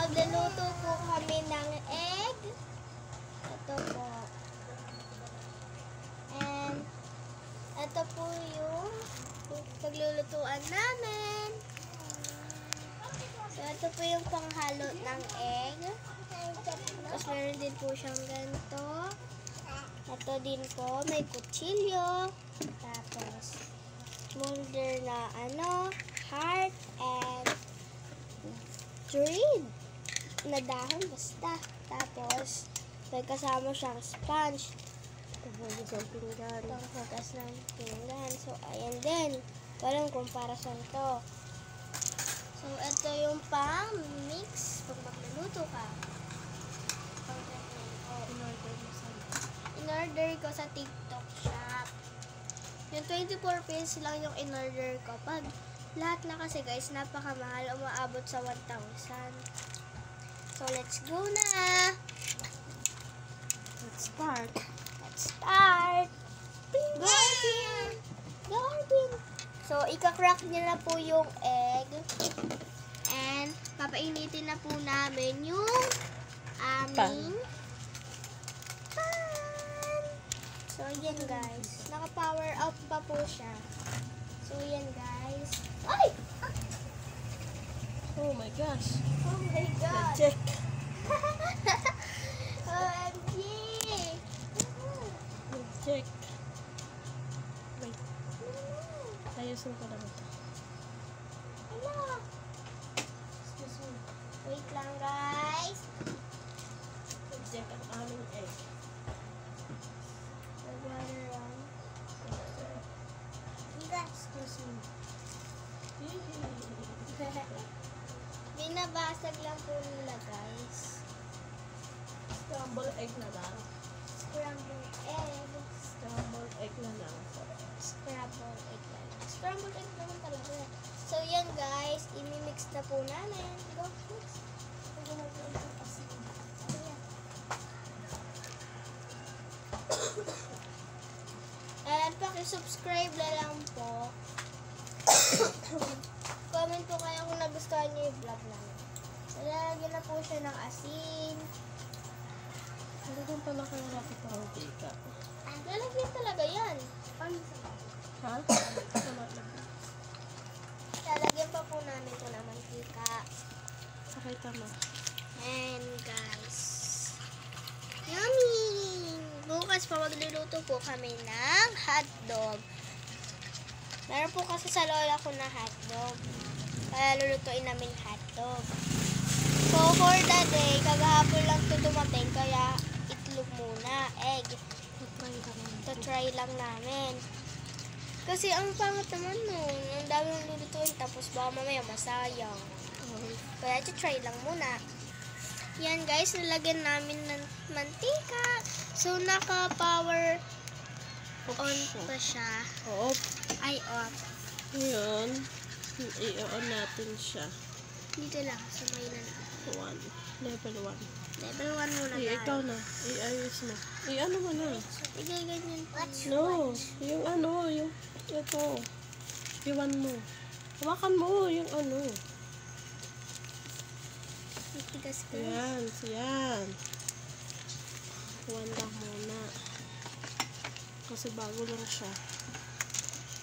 Magluluto po kami ng egg. Ito po. And ito po yung paglulutuan namin. So ito po yung panghalo ng egg. Tapos meron din po siyang ganito. Ito din po, may kutsilyo. Tapos molder na heart and thread na dahon basta. Tapos may kasama siyang sponge. Paghugas ng pinggan. Paghugas ng pinggan. So ayan din. Walang kung para saan to. So ito yung pang mix pag magluluto ka. In-order ko sa TikTok shop. Yung 24 pesos lang yung in-order ko. Pag lahat na kasi guys, napakamahal. Umaabot sa 1,000. So let's go na! Let's start. Let's start! Go, Arvin! Go, Arvin! So, ika-crack niya na po yung egg. And, papainitin na po namin yung aming pan. So, yan guys. Naka-power up pa po siya. So, yan guys. Ay! Oh my gosh. Oh my God! Check. OMG! Check. Wait. Ayusin ko lang ito. Hello! Excuse me. Wait lang guys. Check ang aming egg. Nag-water run. Excuse me. Binabasag lang po nila guys. Scrambled egg na lang. Scrambled egg. Scrambled egg na lang. Scrambled egg lang. Scrambled egg naman talaga. So yan guys, imimix na po namin. Go, mix. And paki-subscribe na lang po. Comment po kayo kung nagustuhan niyo yung vlog namin. Lalagyan na po siya ng asin. Hindi din pala kayo lapit ang tika. Lalagyan talaga yan. Ha? Lalagyan pa po namin ito ng mantika. Pakita mo. And guys, yummy! Bukas pa magluluto po kami ng hotdog. Meron po kasi sa lola ko na hotdog. Kaya lulutuin namin hotdog. So for the day, kagahapon lang ito dumating. Kaya itlog muna, egg. Try lang namin. Kasi ang pangat naman nun. Ang dami ng lulutuin. Tapos baka mamaya masayang. Kaya try lang muna. Yan guys, nilagyan namin ng mantika. So naka-power on pa siya. Off. Ay, off. Ngayon, i-on natin siya. Dito lang, sa may na lang. Level 1. Level 1 muna Ikaw na. I-ayos mo. I-ano mo na. Igaganyan po. No. Yung yung ito. Iwan mo. Hawakan mo yung Matigas ka. Yan. Yan. Iwan lang muna. Kasi bago lang siya.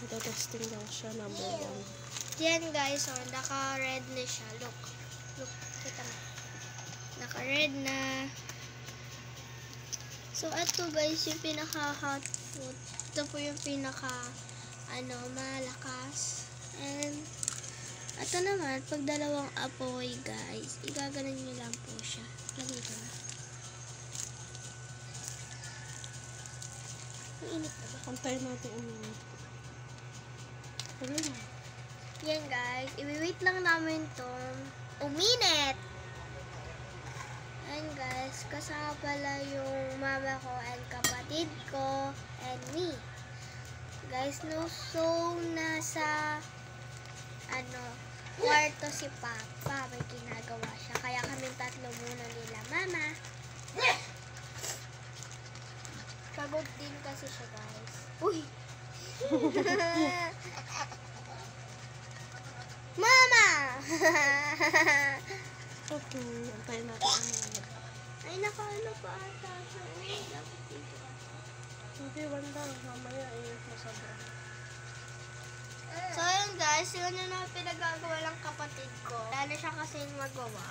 Ito-testing lang siya, number 1. Yan guys, oh, naka-red na siya. Look. Look, kita mo. Naka-red na. So, ito guys, yung pinaka-hot food. Ito po yung malakas. And, ito naman, pag dalawang apoy guys, igaganon nyo lang po siya. Lagay ko na. Ang init na ba? Antayin natin uminit. Pagay na. Yan guys, i-wait lang namin itong uminit. And guys, kasama pala yung mama ko and kapatid ko and me. Guys, no, so nasa kwarto si Papa, may ginagawa siya. Kaya kami tatlo muna nila mama. Pagod din kasi siya guys. Uy! Mama! Okay, antayin natin ano. Ay, nakaano pa ata siya. Ay, dapat dito. Hindi, wala. Mamaya masabra. So, ayun guys, yun yung na pinagagawa ng kapatid ko. Lalo siya kasi magawa.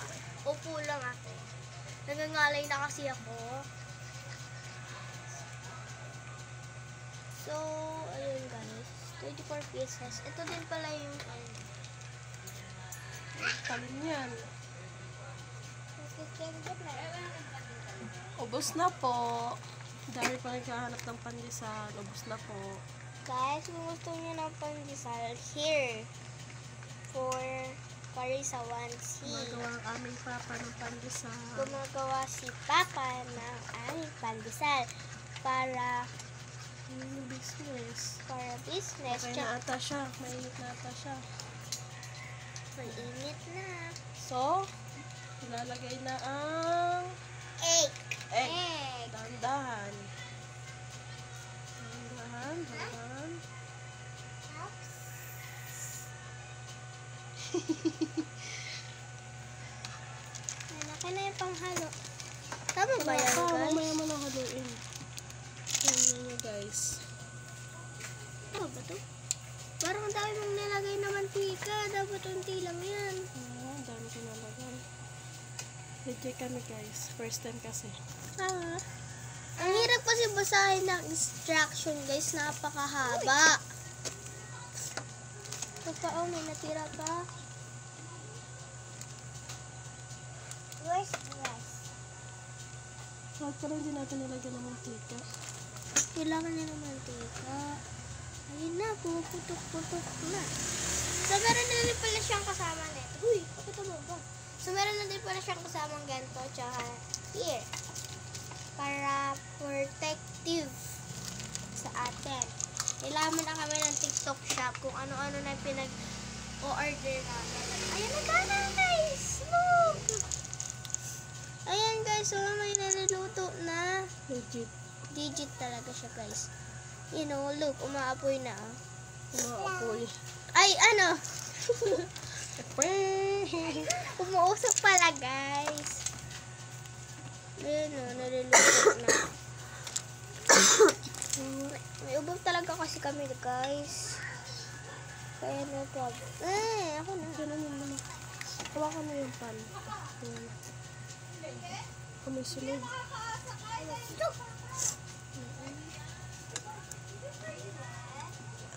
Upo lang ako. Nagangalay na kasi ako. So, ayun guys. 24 pieces. Ito din pala yung Talin yan. Ubus na po. Dami pa naghahanap ng pandesal. Ubus na po. Guys, kung gusto niyo ng pandesal, here. For Carissa 1C. Gumagawa ang aming papa ng pandesal. Gumagawa si Papa ng aming pandesal para Business. business. Okay na ata siya. Mainit na ata siya. Mainit na. So, ilalagay na ang Egg. egg. Dahan-dahan. Dahan-dahan. Malaki na yung panghalo. Tama ba yan, guys? Mamaya mo na haluin. Yan nyo, guys. Ano ba to? Parang ang dami mong nilagay na mantika. Dapat unti lang yan. Ang dami ko nalagay. Legit kami, guys. First time kasi. Ang hirap kasi basahin ng instruction, guys. Napakahaba. Ito pa, oh, may natira pa. Where's the rest? Bakit pa rin din natin nilagyan ng mantika? Kailangan niya ng mantika. Ayun na, puputok-putok na. So, meron na din pala siyang kasama nito. Uy, pakita mo ba? So, meron na din pala siyang kasamang ganito, tsaka here. Para protective sa atin. Kailangan na kami ng TikTok shop kung ano-ano na pinag-o-order natin. Ayan na, guys! Look! Ayan, guys, so may naluluto na. Legit. Digit talaga siya, guys. You know, look, umaapoy na. Umaapoy. Ay, ano? Umuusok pala, guys. Ayan o, naluluto na. May ubog talaga kasi kami, guys. Kaya no problem. Ako na. Ganun yun naman. Hawakan mo yung pan. Ayan. May sunod.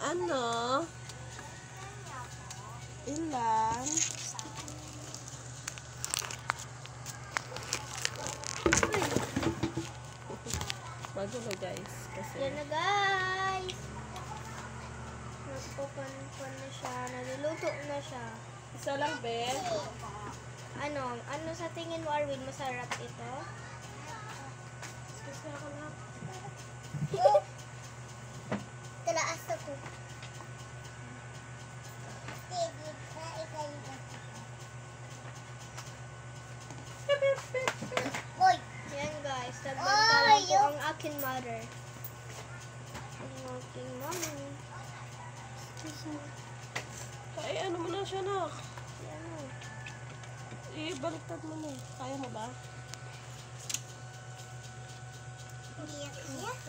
Ano? Ilan? Magulo, guys. Kasi Yan na, guys. Nagpupan na siya. Naluluto na siya. isa lang, Ben. Ano sa tingin mo, Arwin, masarap ito? Kasi ako na. Talaas ako. Hoy! Yan, guys. Nagbantalan ko ang aking mother. Ang aking mommy. Ay, ano mo na siya, nak? Yan o. Ibaliktad mo na. Kaya mo ba?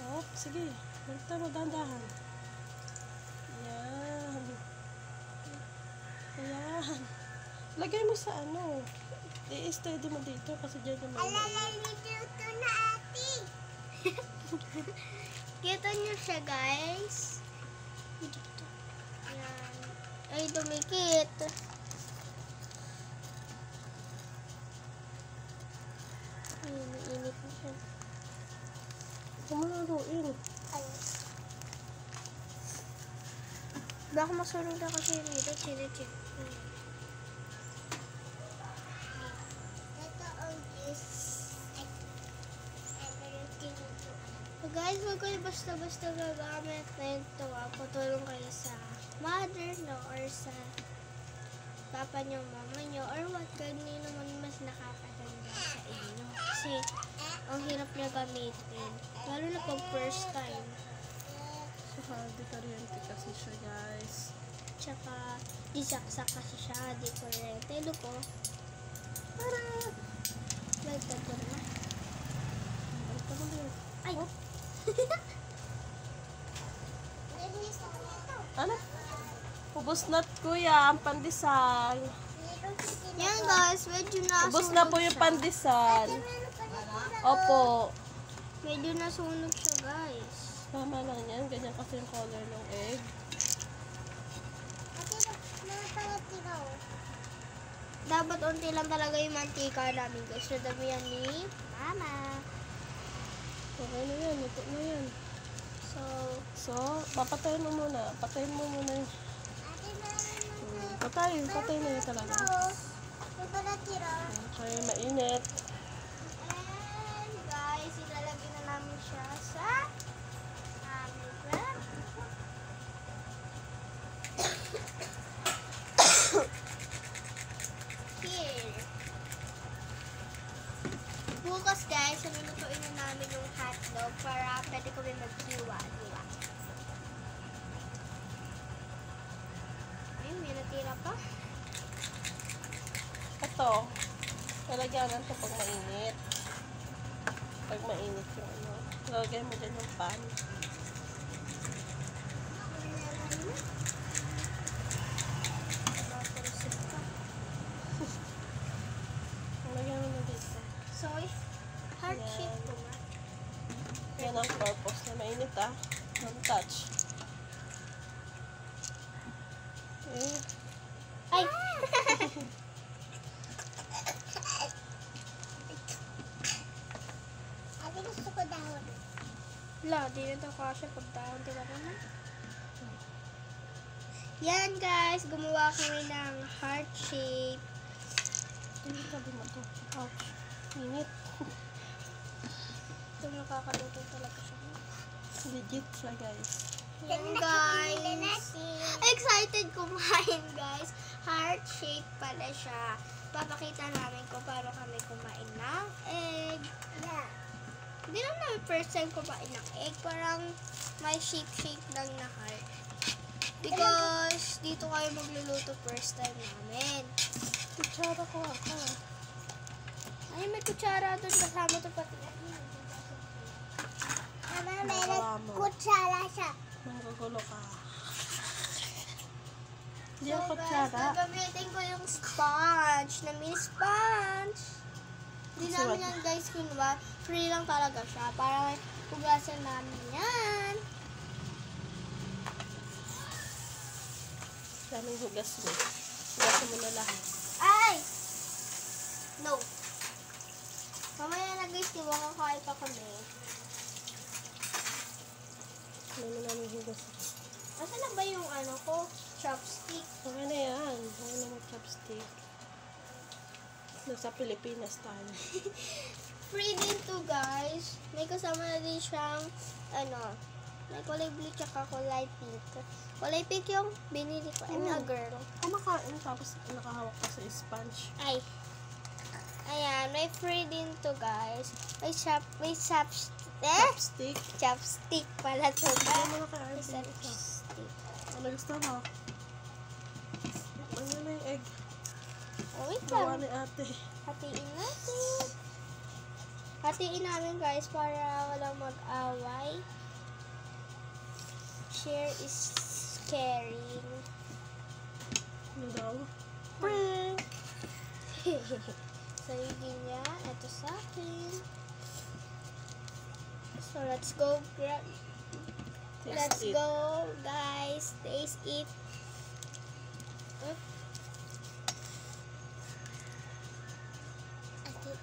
Oh, sige. Baliktad mo, dahan-dahan. Yan. Ayan. Lagay mo sa ano. I-steady mo dito kasi dyan yung mga. Alalito na ate. Kita niyo siya, guys. Yan. Ay, dumikit. Ay, mainit na siya. Kumalaruin. Baka masunod na kasi nito. Chine-check. So guys, huwag kayo basta-basta gagamit na ito. Patulong kayo sa mother no, or sa papa nyo, mama nyo, or what, kanino man mas nakakatanda sa inyo. Kasi, ang hirap niya gamitin. Lalo na pag first time. So, di kuryente kasi siya, guys. Tsaka, di saksak kasi siya, di kurente. Ano po? Baliktad ko na. Baliktad mo din. Ay! Ano? Ubus na kuya, ang pandesal. Yan guys, medyo nasunog Ubus na po yung siya. pandesal. Opo. Medyo nasunog siya guys. Tama lang yan. Ganyan kasi yung color ng egg. Dapat unti lang talaga yung mantika namin guys. Nadamihan ni Mama. Okay na yan. Ito na yan. So, papatayin mo muna. Patayin mo muna yun. Patay na yun talaga. Okay, mainit. And guys, ilalagay na namin siya sa aming pan. Here. Bukas guys, lulutuin na namin yung hotdog para pwede ko rin maghiwa-hiwa. Ay, may natira pa. Ito, lalagyanan ito pag mainit. Pag mainit yung ano. Lalagyan mo dyan yung pan. Lalagyan mo na dito. So, heart shape ko nga. Yan ang purpose na mainit ah. Don't touch. Okay. Ay! Ate, gusto ko dahon. Wala, di na ito kasya pag dahon. Diba naman? Yan guys, gumawa kami ng heart shape. Hindi ka din ito. Ouch. Init. Ito nakakaluto talaga siya. Legit siya guys. Yan guys. Excited kumain guys. Heart shape pala siya. Papakita namin kung paano kami kumain ng egg. Hindi lang namin first time kumain ng egg. Parang may shape lang na heart. Because dito kayo magluluto first time namin. Kutsara ko ako. Ay, may kutsara doon kasama to pati. Mama, Nagawa mo. kutsara siya. Manggugulo ka. Hindi So ang guys, kutsara. gagamitin ko yung sponge, na mini sponge. Hindi Kasi namin what? yan guys kinuha. Free lang talaga siya. Para hugasan namin yan. Daming hugas mo. Hugasan mo na lahat. Ay! No. Mamaya na guys, di ba kakain pa kami. Ano namin hugas. Asan na ba yung ano ko? Chopstick. Okay na yan. Okay na may chopstick. Nasa Pilipinas tayo. Free din to guys. May kasama na din siyang ano, may kulay blue tsaka kulay pink. Kulay pink yung binili ko. I'm a girl. Kumakain tapos nakahawak ka sa sponge. Ay. Ayan, may free din to guys. May Chopstick. chopstick pala to Ano guys. mo na kaya May ito? chopstick. Ano gusto mo? Ano na yung egg? Oh, wait Gawa lang. ni ate. Hatiin natin. Hatiin namin guys para walang mag-away. Share is caring. Ano daw? Prank! So, yung ganyan. Ito sa akin. So, let's go. Let's Taste it. go, guys. Taste it.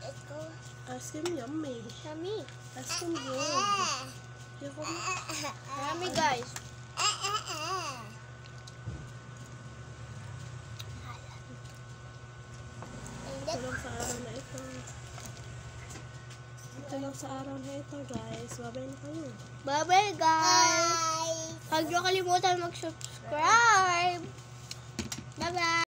Let's go. Ice cream yummy. Yummy. Ice cream good. Hindi ko Yummy, guys. Ito lang sa araw na ito. Ito lang sa araw na ito, guys. Babay na kayo. Bye-bye, guys. Huwag niyo kalimutan mag-subscribe. Bye-bye.